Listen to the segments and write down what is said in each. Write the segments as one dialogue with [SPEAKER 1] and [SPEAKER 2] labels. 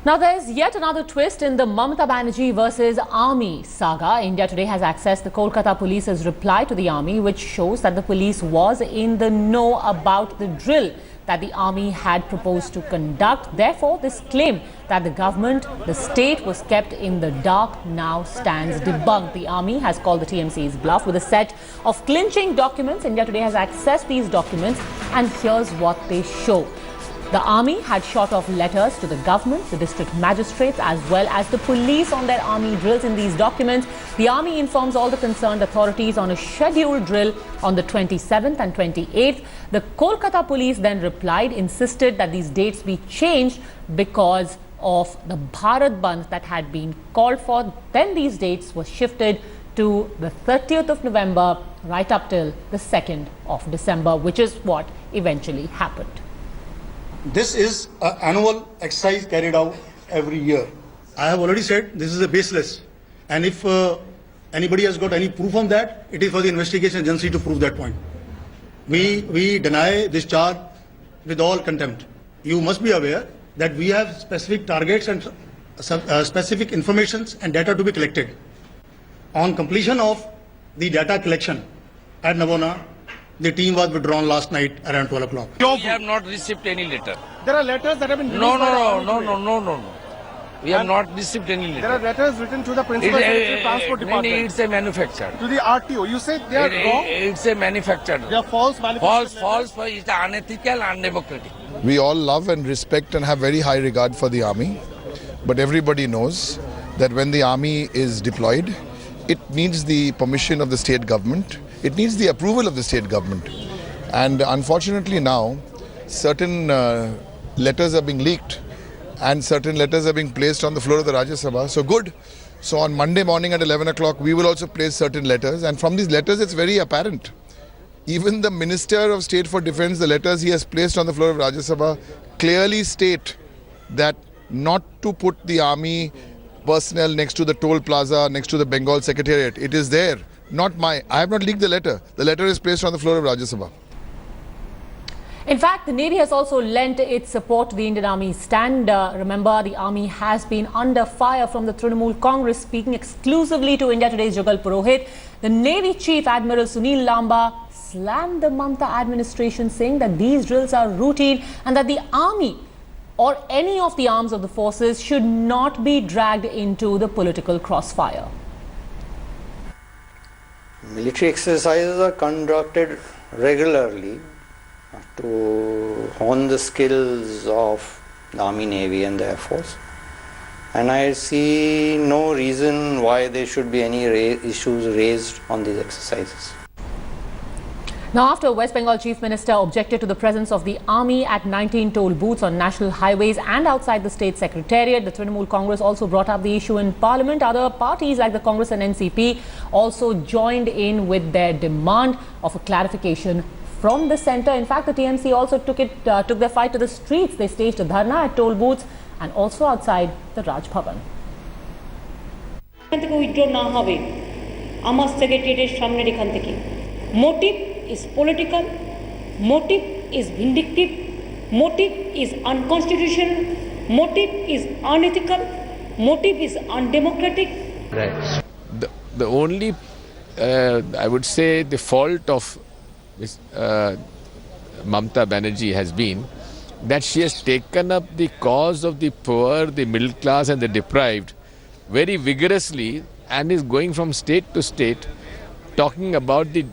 [SPEAKER 1] Now there's yet another twist in the Mamata Banerjee versus army saga. India Today has accessed the Kolkata police's reply to the army, which shows that the police was in the know about the drill that the army had proposed to conduct. Therefore, this claim that the government, the state was kept in the dark now stands debunked. The army has called the TMC's bluff with a set of clinching documents. India Today has accessed these documents and here's what they show. The army had shot off letters to the government, the district magistrates as well as the police on their army drills. In these documents, the army informs all the concerned authorities on a scheduled drill on the 27th and 28th. The Kolkata police then replied, insisted that these dates be changed because of the Bharat Bandh that had been called for. Then these dates were shifted to the 30th of November right up till the 2nd of December, which is what eventually happened.
[SPEAKER 2] This is an annual exercise carried out every year. I have already said this is a baseless, and if anybody has got any proof on that, it is for the investigation agency to prove that point. We deny this charge with all contempt. You must be aware that we have specific targets and specific informations and data to be collected. On completion of the data collection at Navona, the team was withdrawn last night around 12 o'clock.
[SPEAKER 3] We have not received any letter.
[SPEAKER 4] There are letters that have been
[SPEAKER 3] No. We have not received any letter.
[SPEAKER 4] There are letters written to the Principal Secretary of Transport Department.
[SPEAKER 3] It's a manufactured.
[SPEAKER 4] To the RTO. You say they are wrong?
[SPEAKER 3] It's a manufactured.
[SPEAKER 4] They are false manifestation.
[SPEAKER 3] False. It's unethical, undemocratic.
[SPEAKER 5] We all love and respect and have very high regard for the army. But everybody knows that when the army is deployed, it needs the permission of the state government. It needs the approval of the state government. And unfortunately now, certain letters are being leaked and certain letters are being placed on the floor of the Rajya Sabha. So good. So on Monday morning at 11 o'clock, we will also place certain letters. And from these letters, it's very apparent. Even the Minister of State for Defence, the letters he has placed on the floor of Rajya Sabha clearly state that not to put the army personnel next to the toll plaza, next to the Bengal Secretariat. It is there. Not I have not leaked the letter. The letter is placed on the floor of Rajya Sabha.
[SPEAKER 1] In fact, the Navy has also lent its support to the Indian Army's stand. Remember, the Army has been under fire from the Trinamool Congress. Speaking exclusively to India Today's Jugal Purohit, the Navy Chief Admiral Sunil Lamba slammed the Mamata administration, saying that these drills are routine and that the Army or any of the arms of the forces should not be dragged into the political crossfire.
[SPEAKER 6] Military exercises are conducted regularly to hone the skills of the Army, Navy and the Air Force. And I see no reason why there should be any issues raised on these exercises.
[SPEAKER 1] Now, after West Bengal Chief Minister objected to the presence of the army at 19 toll booths on national highways and outside the state secretariat, the Trinamool Congress also brought up the issue in Parliament. Other parties like the Congress and NCP also joined in with their demand of a clarification from the centre. In fact, the TMC also took their fight to the streets. They staged a dharna at toll booths and also outside the Raj Bhavan.
[SPEAKER 7] Motive is political, motive is vindictive, motive is unconstitutional, motive is unethical, motive is undemocratic.
[SPEAKER 8] Right. The only, I would say, the fault of Mamata Banerjee has been that she has taken up the cause of the poor, the middle class and the deprived very vigorously and is going from state to state talking about the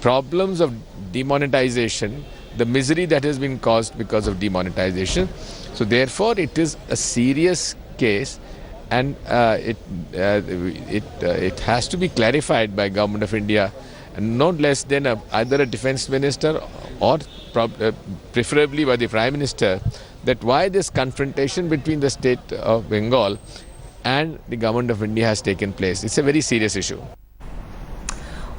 [SPEAKER 8] problems of demonetization, the misery that has been caused because of demonetization. So therefore it is a serious case and it has to be clarified by Government of India, and not less than either a defence minister or preferably by the Prime Minister, that why this confrontation between the state of Bengal and the Government of India has taken place. It's a very serious issue.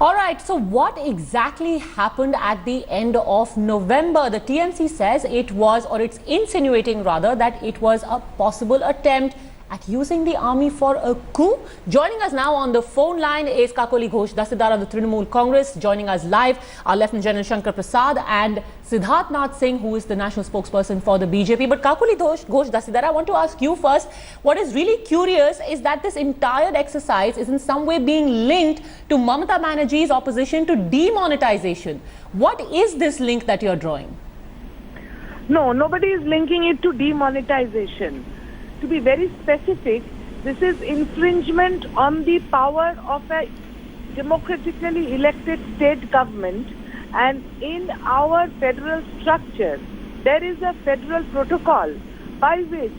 [SPEAKER 1] All right, so what exactly happened at the end of November? The TMC says it was, or it's insinuating rather, that it was a possible attempt at using the army for a coup? Joining us now on the phone line is Kakoli Ghosh Dasidar of the Trinamool Congress. Joining us live are Lieutenant General Shankar Prasad and Siddharth Nath Singh, who is the national spokesperson for the BJP. But Kakoli Ghosh Dasidar, I want to ask you first, what is really curious is that this entire exercise is in some way being linked to Mamata Banerjee's opposition to demonetization. What is this link that you're drawing?
[SPEAKER 9] No, nobody is linking it to demonetization. To be very specific, this is infringement on the power of a democratically elected state government, and in our federal structure, there is a federal protocol by which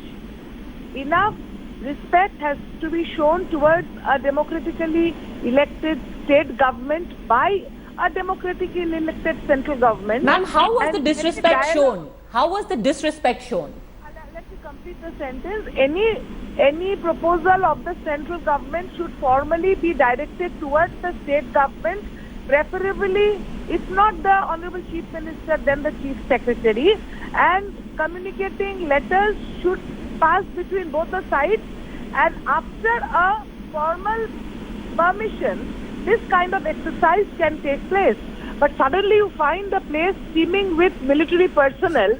[SPEAKER 9] enough respect has to be shown towards a democratically elected state government by a democratically elected central government.
[SPEAKER 1] Ma'am, how was the disrespect shown? How was the disrespect shown?
[SPEAKER 9] Let me complete the sentence. Any proposal of the central government should formally be directed towards the state government, preferably, if not the Honorable Chief Minister, then the Chief Secretary, and communicating letters should pass between both the sides, and after a formal permission, this kind of exercise can take place. But suddenly you find the place teeming with military personnel,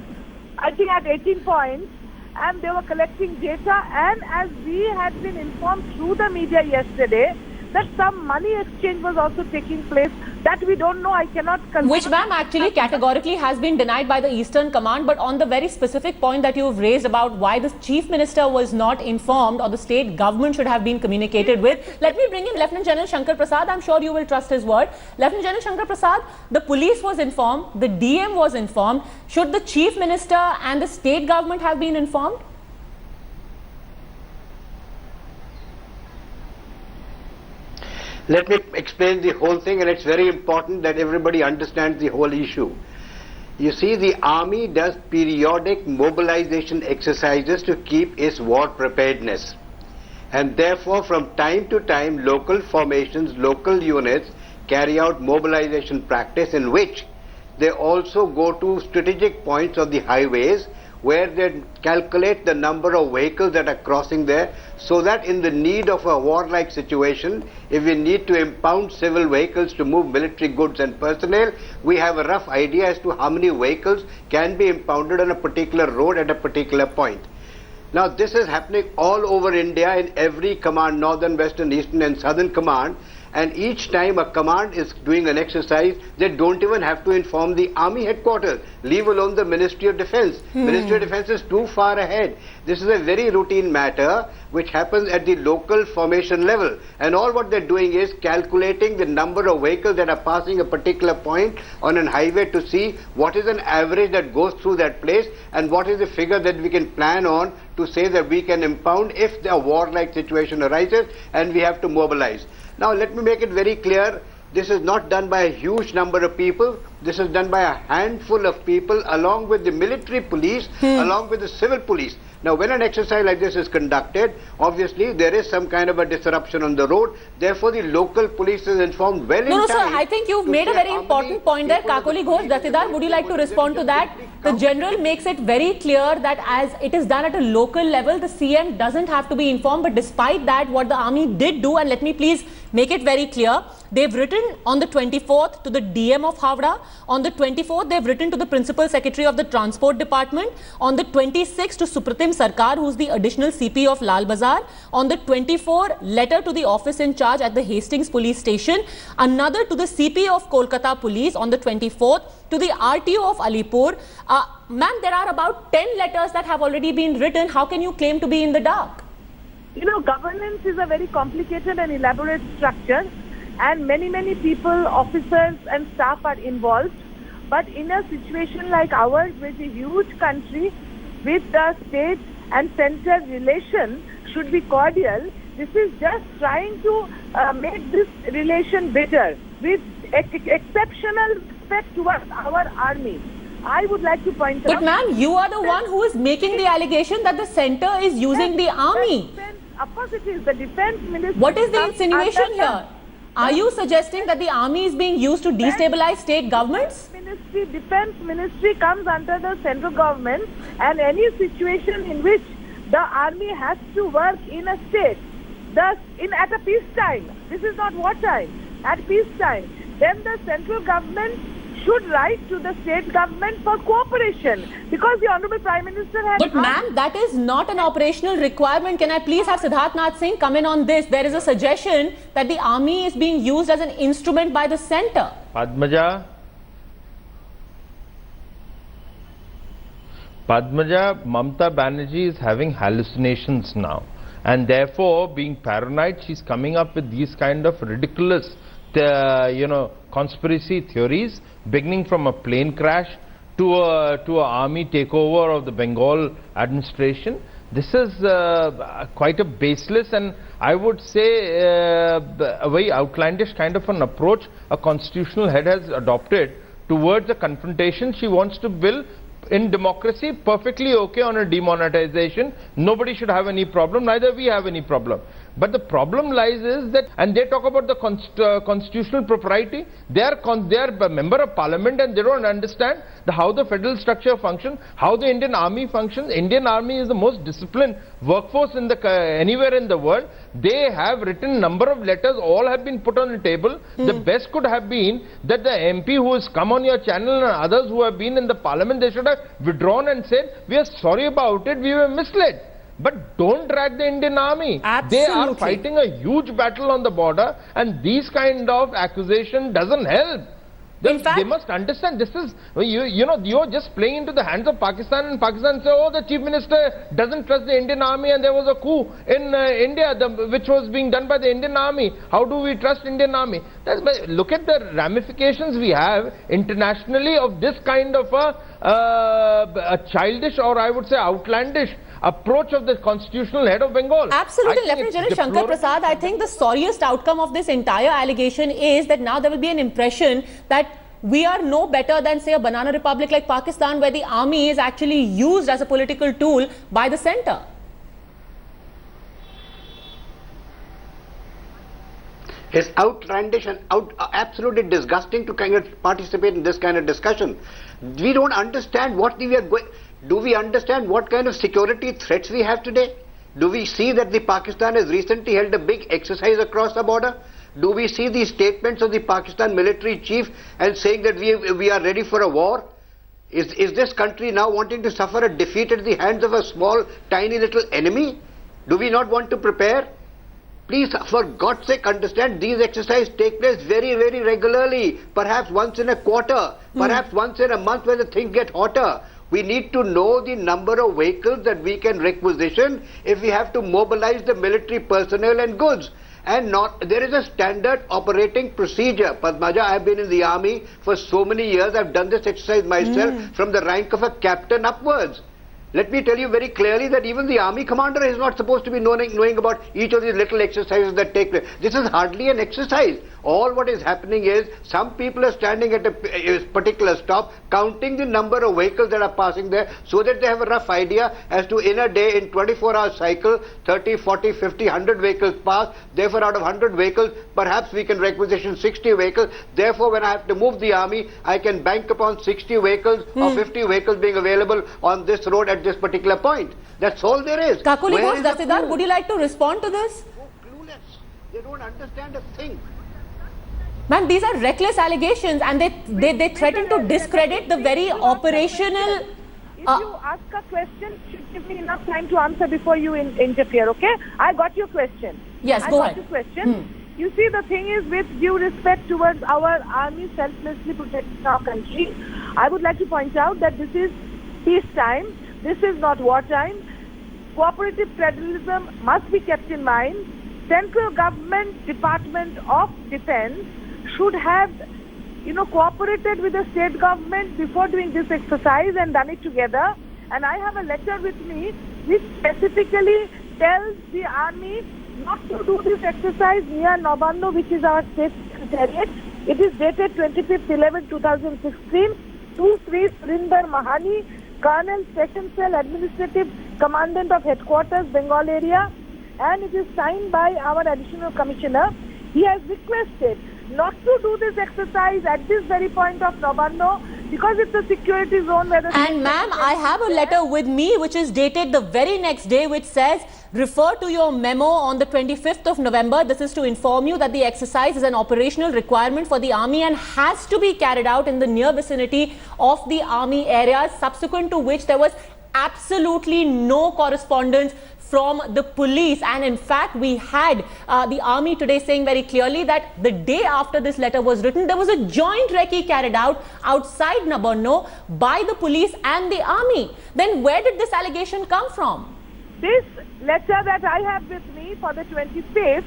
[SPEAKER 9] I think at 18 points, and they were collecting data, and as we had been informed through the media yesterday, that some money exchange was also taking place. That we don't know, I cannot confirm.
[SPEAKER 1] Which, ma'am, actually categorically has been denied by the Eastern Command. But on the very specific point that you've raised about why the Chief Minister was not informed or the state government should have been communicated with, let me bring in Lieutenant General Shankar Prasad. I'm sure you will trust his word. Lieutenant General Shankar Prasad, the police was informed, the DM was informed. Should the Chief Minister and the state government have been informed?
[SPEAKER 10] Let me explain the whole thing, and it's very important that everybody understands the whole issue. You see, the army does periodic mobilization exercises to keep its war preparedness. And therefore, from time to time, local formations, local units carry out mobilization practice in which they also go to strategic points of the highways where they calculate the number of vehicles that are crossing there, so that in the need of a warlike situation, if we need to impound civil vehicles to move military goods and personnel, we have a rough idea as to how many vehicles can be impounded on a particular road at a particular point. Now this is happening all over India in every command, northern, western, eastern and southern command, and each time a command is doing an exercise, they don't even have to inform the army headquarters, leave alone the Ministry of Defence. Ministry of Defence is too far ahead. This is a very routine matter which happens at the local formation level, and all what they're doing is calculating the number of vehicles that are passing a particular point on an highway to see what is an average that goes through that place and what is the figure that we can plan on to say that we can impound if a warlike situation arises and we have to mobilize. Now let me make it very clear, this is not done by a huge number of people, this is done by a handful of people along with the military police, along with the civil police. Now when an exercise like this is conducted, obviously there is some kind of a disruption on the road, therefore the local police is informed well in time.
[SPEAKER 1] No, sir, I think you've made a very important point there. Kakoli Ghosh Dasidar, would you like to respond to that? The General makes it very clear that as it is done at a local level, the CM doesn't have to be informed, but despite that, what the army did do, and let me please make it very clear, they've written on the 24th to the DM of Havda, on the 24th they've written to the Principal Secretary of the Transport Department, on the 26th to Supratim Sarkar, who's the additional CP of Lal Bazar, on the 24th letter to the office in charge at the Hastings Police Station, another to the CP of Kolkata Police on the 24th, to the RTO of Alipur. Ma'am, there are about 10 letters that have already been written. How can you claim to be in the dark?
[SPEAKER 9] You know, governance is a very complicated and elaborate structure, and many people, officers and staff are involved. But in a situation like ours, with a huge country, with the state and center relation should be cordial, this is just trying to make this relation better with exceptional respect towards our army. I would like to point out...
[SPEAKER 1] But ma'am, you are the one who is making the allegation that the center is using the army.
[SPEAKER 9] Of course it is. The defense ministry...
[SPEAKER 1] What is the insinuation here? Are you suggesting that the army is being used to destabilize state governments?
[SPEAKER 9] Defense ministry comes under the central government, and any situation in which the army has to work in a state. At a peacetime, this is not wartime, at peacetime, then the central government should write to the state government for cooperation, because the Honorable Prime Minister has...
[SPEAKER 1] But ma'am, that is not an operational requirement. Can I please have Siddharth Nath Singh come in on this? There is a suggestion that the army is being used as an instrument by the centre.
[SPEAKER 11] Padmaja, Mamata Banerjee is having hallucinations now, and therefore being paranoid, she's coming up with these kind of ridiculous conspiracy theories, beginning from a plane crash to a army takeover of the Bengal administration. This is quite a baseless and I would say a very outlandish kind of an approach a constitutional head has adopted towards a confrontation. She wants to build in democracy, perfectly okay on a demonetization. Nobody should have any problem, neither we have any problem. But the problem lies is that, and they talk about the constitutional propriety, they are a member of parliament and they don't understand how the federal structure functions, how the Indian army functions. Indian army is the most disciplined workforce in anywhere in the world. They have written number of letters, all have been put on the table. The best could have been that the MP who has come on your channel and others who have been in the parliament, they should have withdrawn and said, we are sorry about it, we were misled. But don't drag the Indian army.
[SPEAKER 1] Absolutely.
[SPEAKER 11] They are fighting a huge battle on the border, and these kind of accusation doesn't help. They must understand this is, you're just playing into the hands of Pakistan, and Pakistan say, oh, the Chief Minister doesn't trust the Indian army and there was a coup in India which was being done by the Indian army. How do we trust Indian army? Look at the ramifications we have internationally of this kind of a childish, or I would say outlandish approach of the constitutional head of Bengal.
[SPEAKER 1] Absolutely. Lieutenant General Shankar Prasad, I think the sorriest outcome of this entire allegation is that now there will be an impression that we are no better than, say, a banana republic like Pakistan, where the army is actually used as a political tool by the centre.
[SPEAKER 10] It's outlandish and absolutely disgusting to kind of participate in this kind of discussion. We don't understand what we are going... Do we understand what kind of security threats we have today? Do we see that the Pakistan has recently held a big exercise across the border? Do we see the statements of the Pakistan military chief and saying that we are ready for a war? Is this country now wanting to suffer a defeat at the hands of a small, tiny little enemy? Do we not want to prepare? Please, for God's sake, understand these exercises take place very, very regularly. Perhaps once in a quarter, perhaps once in a month when the things get hotter. We need to know the number of vehicles that we can requisition if we have to mobilize the military personnel and goods. And there is a standard operating procedure. Padmaja, I have been in the army for so many years. I have done this exercise myself from the rank of a captain upwards. Let me tell you very clearly that even the army commander is not supposed to be knowing about each of these little exercises that take place. This is hardly an exercise. All what is happening is some people are standing at a particular stop, counting the number of vehicles that are passing there so that they have a rough idea as to in a day, in 24-hour cycle, 30, 40, 50, 100 vehicles pass. Therefore, out of 100 vehicles, perhaps we can requisition 60 vehicles. Therefore, when I have to move the army, I can bank upon 60 vehicles or 50 vehicles being available on this road at this particular point. That's all there is.
[SPEAKER 1] Kakuli Ghosh Dasidar, would you like to respond to this?
[SPEAKER 10] Clueless. They don't understand a thing.
[SPEAKER 1] Ma'am, these are reckless allegations and they threaten to discredit the very operational...
[SPEAKER 9] If you ask a question, you should give me enough time to answer before you interfere, okay? I got your question.
[SPEAKER 1] Yes, go ahead.
[SPEAKER 9] I got your question. You see, the thing is, with due respect towards our army selflessly protecting our country, I would like to point out that this is peacetime. This is not wartime. Cooperative federalism must be kept in mind. Central government Department of Defense should have, cooperated with the state government before doing this exercise and done it together. And I have a letter with me which specifically tells the army not to do this exercise near Nabanno, which is our state secretariat. It is dated 25/11/2016 to Sri Surinder Mahani, Colonel Session Cell Administrative Commandant of Headquarters, Bengal area, and it is signed by our Additional Commissioner. He has requested not to do this exercise at this very point of Nabanno because it's a security zone where the...
[SPEAKER 1] And ma'am, I have a letter with me which is dated the very next day, which says, refer to your memo on the 25th of November. This is to inform you that the exercise is an operational requirement for the army and has to be carried out in the near vicinity of the army areas, subsequent to which there was absolutely no correspondence from the police. And in fact, we had the army today saying very clearly that the day after this letter was written, there was a joint recce carried out outside Nabarno by the police and the army. Then where did this allegation come from?
[SPEAKER 9] This letter that I have with me for the 25th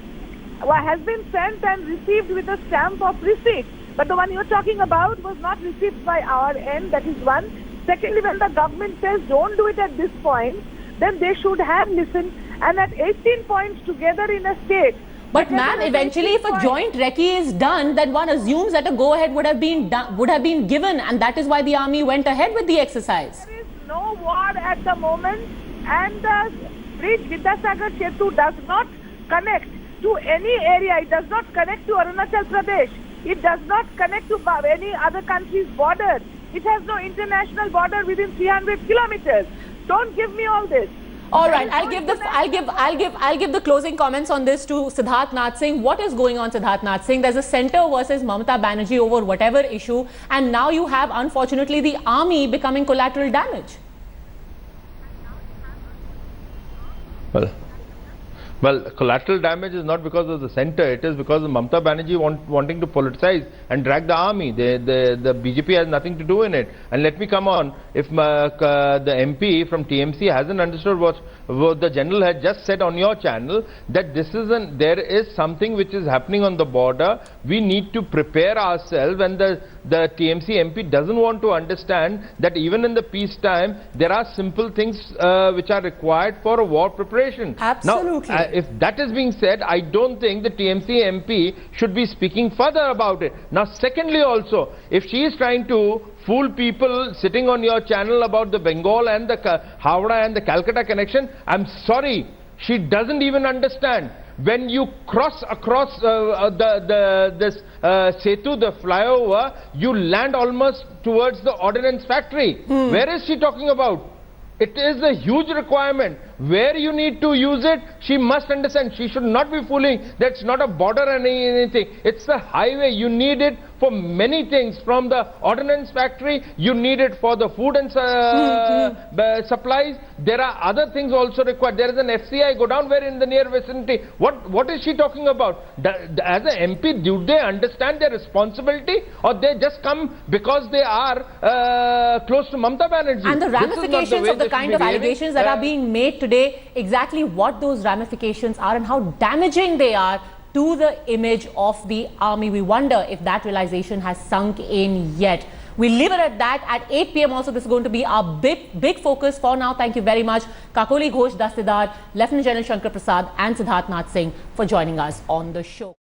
[SPEAKER 9] has been sent and received with a stamp of receipt. But the one you're talking about was not received by our end, that is one. Secondly, when the government says don't do it at this point, then they should have listened, and at 18 points together in a state.
[SPEAKER 1] But ma'am, eventually if a joint recce is done, then one assumes that a go-ahead would have been given, and that is why the army went ahead with the exercise.
[SPEAKER 9] There is no war at the moment, and the bridge Vidyasagar Setu does not connect to any area. It does not connect to Arunachal Pradesh. It does not connect to any other country's border. It has no international border within 300 kilometers. Don't give me all this.
[SPEAKER 1] All right, I'll give the closing comments on this to Siddharth Nath Singh. What is going on, Siddharth Nath Singh? There's a centre versus Mamata Banerjee over whatever issue, and now you have, unfortunately, the army becoming collateral damage.
[SPEAKER 11] Well, collateral damage is not because of the centre, it is because of Mamata Banerjee wanting to politicize and drag the army. The BJP has nothing to do in it. And let me come on, if the MP from TMC hasn't understood what the general had just said on your channel, that there is something which is happening on the border, we need to prepare ourselves, and the TMC MP doesn't want to understand that even in the peacetime, there are simple things which are required for a war preparation.
[SPEAKER 1] Absolutely.
[SPEAKER 11] Now, if that is being said, I don't think the TMC MP should be speaking further about it. Now, secondly also, if she is trying to fool people sitting on your channel about the Bengal and the Howrah and the Calcutta connection, I'm sorry, she doesn't even understand. When you cross across this Setu, the flyover, you land almost towards the ordnance factory. Where is she talking about? It is a huge requirement. Where you need to use it, she must understand. She should not be fooling. That's not a border or anything. It's a highway. You need it for many things. From the ordnance factory, you need it for the food and supplies. There are other things also required. There is an FCI go down where in the near vicinity. What is she talking about? As an MP, do they understand their responsibility, or they just come because they are close to Mamata Banerjee?
[SPEAKER 1] And the ramifications of the kind of allegations that are being made today, exactly what those ramifications are and how damaging they are to the image of the army. We wonder if that realization has sunk in yet. We'll leave it at that. At 8 p.m. also, this is going to be our big focus. For now, thank you very much, Kakoli Ghosh Dastidar, Lieutenant General Shankar Prasad and Siddharth Nath Singh for joining us on the show.